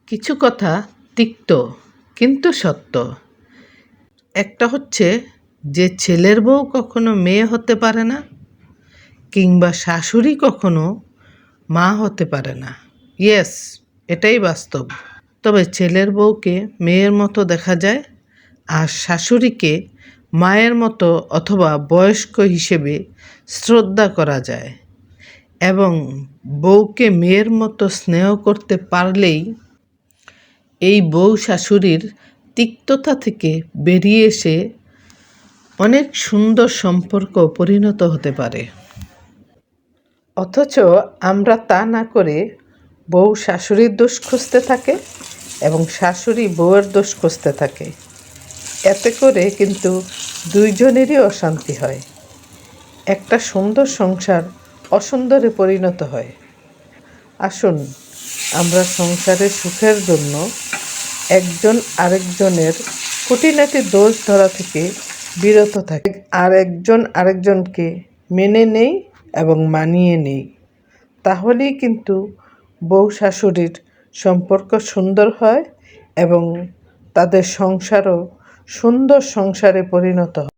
কিছু কথা তিক্ত কিন্তু সত্য। একটা হচ্ছে যে ছেলের বউ কখনো মেয়ে হতে পারে না, কিংবা শাশুড়ি কখনো মা হতে পারে না। ইয়েস, এটাই বাস্তব। তবে ছেলের বউকে মেয়ের মতো দেখা যায়, আর শাশুড়িকে মায়ের মতো অথবা বয়স্ক হিসেবে শ্রদ্ধা করা যায়। এবং বউকে মেয়ের মতো স্নেহ করতে পারলেই এই বউ শাশুড়ির তিক্ততা থেকে বেরিয়ে এসে অনেক সুন্দর সম্পর্ক পরিণত হতে পারে। অথচ আমরা তা না করে বউ শাশুড়ির দোষ খুঁজতে থাকে এবং শাশুড়ি বউয়ের দোষ খুঁজতে থাকে। এতে করে কিন্তু দুইজনেরই অশান্তি হয়। একটা সুন্দর সংসার অসুন্দরে পরিণত হয়। আসুন আমরা সংসারের সুখের জন্য একজন আরেকজনের খুঁটিনাটি দোষ ধরা থেকে বিরত থাকি, আর একজন আরেকজনকে মেনে নেই এবং মানিয়ে নেই। তাহলেই কিন্তু বউ শাশুড়ির সম্পর্ক সুন্দর হয় এবং তাদের সংসারও সুন্দর সংসারে পরিণত হয়।